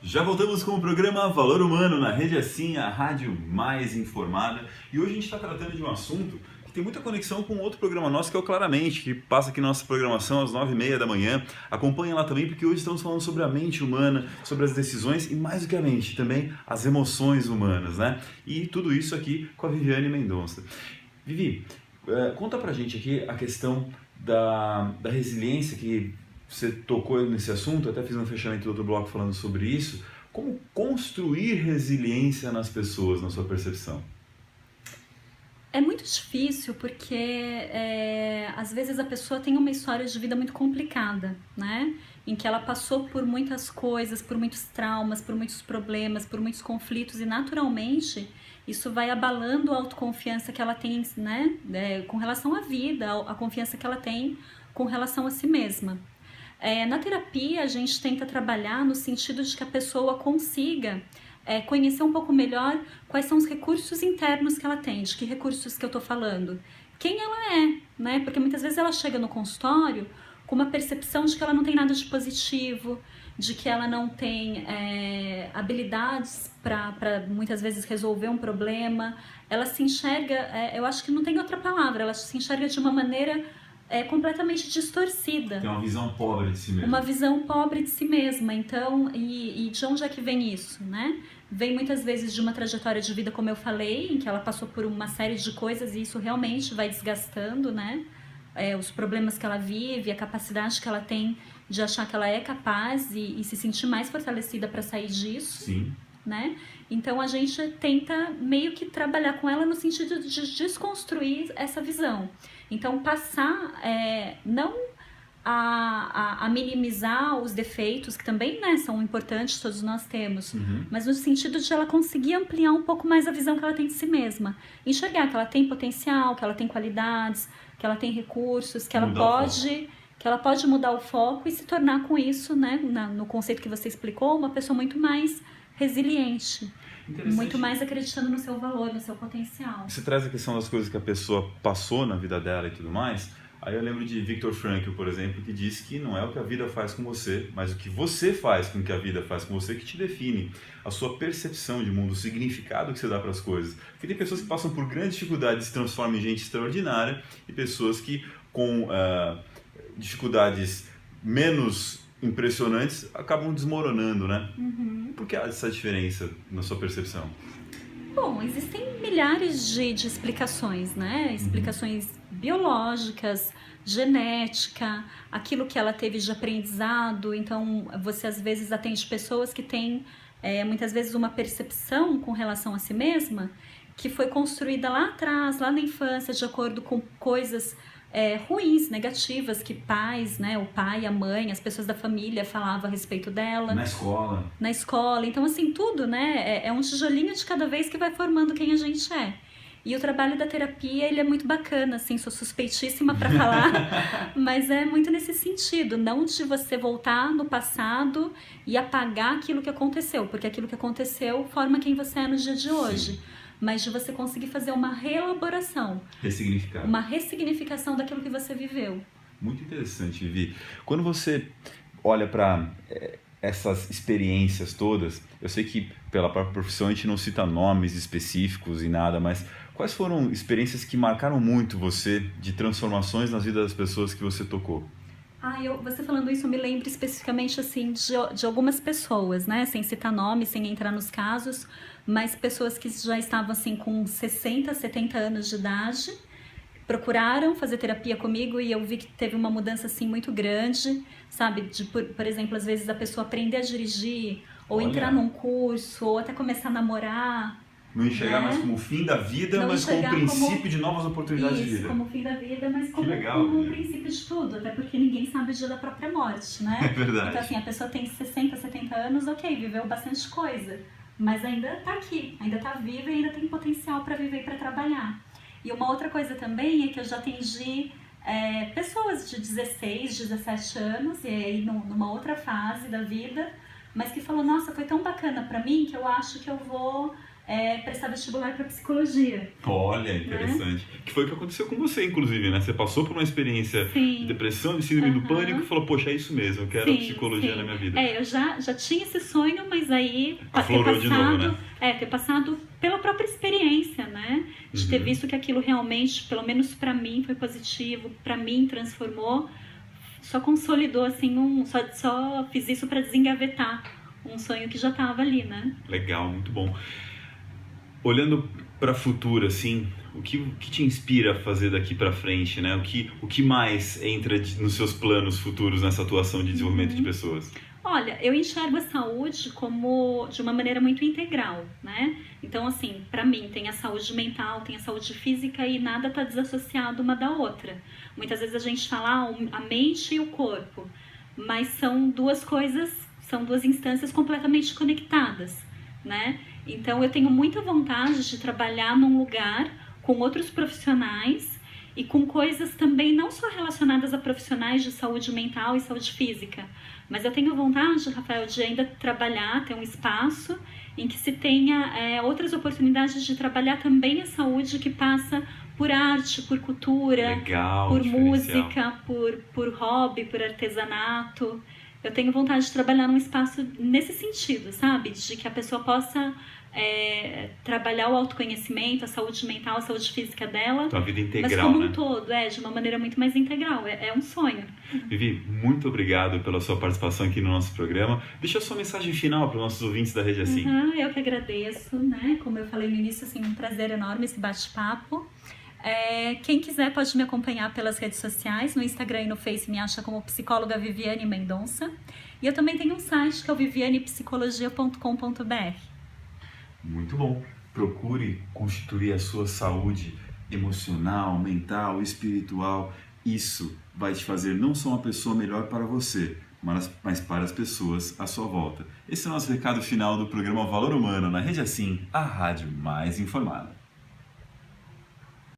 Já voltamos com o programa Valor Humano na Rede Assim, a rádio mais informada. E hoje a gente está tratando de um assunto que tem muita conexão com outro programa nosso, que é o Claramente, que passa aqui na nossa programação às 9h30 da manhã. Acompanha lá também, porque hoje estamos falando sobre a mente humana, sobre as decisões e, mais do que a mente, também as emoções humanas, né? E tudo isso aqui com a Viviane Mendonça. Vivi, conta pra gente aqui a questão da resiliência que você tocou nesse assunto, até fiz um fechamento do outro bloco falando sobre isso. Como construir resiliência nas pessoas, na sua percepção? É muito difícil porque às vezes a pessoa tem uma história de vida muito complicada, né? Em que ela passou por muitas coisas, por muitos traumas, por muitos problemas, por muitos conflitos e naturalmente isso vai abalando a autoconfiança que ela tem, né? Com relação à vida, a confiança que ela tem com relação a si mesma. Na terapia a gente tenta trabalhar no sentido de que a pessoa consiga conhecer um pouco melhor quais são os recursos internos que ela tem, de que recursos que eu tô falando, quem ela é, né? Porque muitas vezes ela chega no consultório com uma percepção de que ela não tem nada de positivo, de que ela não tem habilidades para muitas vezes resolver um problema. Ela se enxerga, eu acho que não tem outra palavra, ela se enxerga de uma maneira completamente distorcida. Tem uma visão pobre de si mesma. Uma visão pobre de si mesma. Então, e de onde é que vem isso, né? Vem muitas vezes de uma trajetória de vida, como eu falei, em que ela passou por uma série de coisas e isso realmente vai desgastando, né? Os problemas que ela vive, a capacidade que ela tem de achar que ela é capaz e se sentir mais fortalecida para sair disso. Sim. Né? Então a gente tenta meio que trabalhar com ela no sentido de desconstruir essa visão. Então passar não a minimizar os defeitos, que também, né, são importantes, todos nós temos, mas no sentido de ela conseguir ampliar um pouco mais a visão que ela tem de si mesma. Enxergar que ela tem potencial, que ela tem qualidades, que ela tem recursos, que ela pode mudar o foco e se tornar com isso, né, no conceito que você explicou, uma pessoa muito mais resiliente, muito mais acreditando no seu valor, no seu potencial. Você traz a questão das coisas que a pessoa passou na vida dela e tudo mais. Aí eu lembro de Viktor Frankl, por exemplo, que diz que não é o que a vida faz com você, mas o que você faz com o que a vida faz com você que te define. A sua percepção de mundo, o significado que você dá para as coisas. Porque tem pessoas que passam por grandes dificuldades e se transformam em gente extraordinária e pessoas que com dificuldades menos impressionantes acabam desmoronando, né? Por que há essa diferença na sua percepção? Bom, existem milhares de explicações, né? Explicações biológicas, genética, aquilo que ela teve de aprendizado. Então, você às vezes atende pessoas que têm muitas vezes uma percepção com relação a si mesma que foi construída lá atrás, lá na infância, de acordo com coisas ruins, negativas, que pais, né, o pai, a mãe, as pessoas da família falavam a respeito dela. Na escola. Então, assim, tudo, né, é um tijolinho de cada vez que vai formando quem a gente é. E o trabalho da terapia, ele é muito bacana, assim, sou suspeitíssima para falar, mas é muito nesse sentido, não de você voltar no passado e apagar aquilo que aconteceu, porque aquilo que aconteceu forma quem você é no dia de hoje. Sim. Mas de você conseguir fazer uma reelaboração. Ressignificar. Uma ressignificação daquilo que você viveu. Muito interessante, Vivi. Quando você olha para essas experiências todas, eu sei que pela própria profissão a gente não cita nomes específicos e nada, mas quais foram experiências que marcaram muito você, de transformações nas vidas das pessoas que você tocou? Você falando isso, eu me lembro especificamente assim, de algumas pessoas, né? Sem citar nomes, sem entrar nos casos, mas pessoas que já estavam assim com 60, 70 anos de idade, procuraram fazer terapia comigo e eu vi que teve uma mudança assim muito grande, sabe? Por exemplo, às vezes a pessoa aprender a dirigir, ou entrar num curso, ou até começar a namorar. Não enxergar mais como o fim da vida, não, mas como o princípio de novas oportunidades de vida. Isso, como o fim da vida, mas como o princípio de tudo. Até porque ninguém sabe o dia da própria morte, né? É verdade. Então, assim, a pessoa tem 60, 70 anos, ok, viveu bastante coisa. Mas ainda tá aqui, ainda tá viva e ainda tem potencial para viver e para trabalhar. E uma outra coisa também é que eu já atendi pessoas de 16, 17 anos, e aí numa outra fase da vida, mas que falou, nossa, foi tão bacana para mim que eu acho que eu vou prestar vestibular para psicologia. Olha, interessante. Que foi o que aconteceu com você, inclusive, né? Você passou por uma experiência de depressão, de síndrome do pânico e falou, poxa, é isso mesmo, eu quero psicologia na minha vida. Eu já tinha esse sonho, mas aí aflorou de novo, né? ter passado pela própria experiência, né? De ter visto que aquilo realmente, pelo menos para mim, foi positivo, para mim transformou, só consolidou, assim, só fiz isso para desengavetar um sonho que já estava ali, né? Legal, muito bom. Olhando para o futuro, assim, o que te inspira a fazer daqui para frente, né? O que mais entra nos seus planos futuros nessa atuação de desenvolvimento de pessoas? Olha, eu enxergo a saúde como de uma maneira muito integral, né? Então, assim, para mim tem a saúde mental, tem a saúde física e nada está desassociado uma da outra. Muitas vezes a gente fala a mente e o corpo, mas são duas coisas, são duas instâncias completamente conectadas, né? Então eu tenho muita vontade de trabalhar num lugar com outros profissionais e com coisas também não só relacionadas a profissionais de saúde mental e saúde física, mas eu tenho vontade, Rafael, de ainda trabalhar, ter um espaço em que se tenha outras oportunidades de trabalhar também a saúde que passa por arte, por cultura, por música, por hobby, por artesanato. Eu tenho vontade de trabalhar num espaço nesse sentido, sabe? De que a pessoa possa trabalhar o autoconhecimento, a saúde mental, a saúde física dela. Tua vida integral, mas como né? um todo, de uma maneira muito mais integral. É um sonho. Vivi, muito obrigado pela sua participação aqui no nosso programa. Deixa a sua mensagem final para os nossos ouvintes da Rede Assim. Eu que agradeço, né? Como eu falei no início, assim, um prazer enorme esse bate-papo. Quem quiser pode me acompanhar pelas redes sociais, no Instagram e no Face me acha como psicóloga Viviane Mendonça. E eu também tenho um site que é o vivianepsicologia.com.br. Muito bom. Procure constituir a sua saúde emocional, mental, espiritual. Isso vai te fazer não só uma pessoa melhor para você, mas para as pessoas à sua volta. Esse é o nosso recado final do programa Valor Humano na Rede Assim, a rádio mais informada.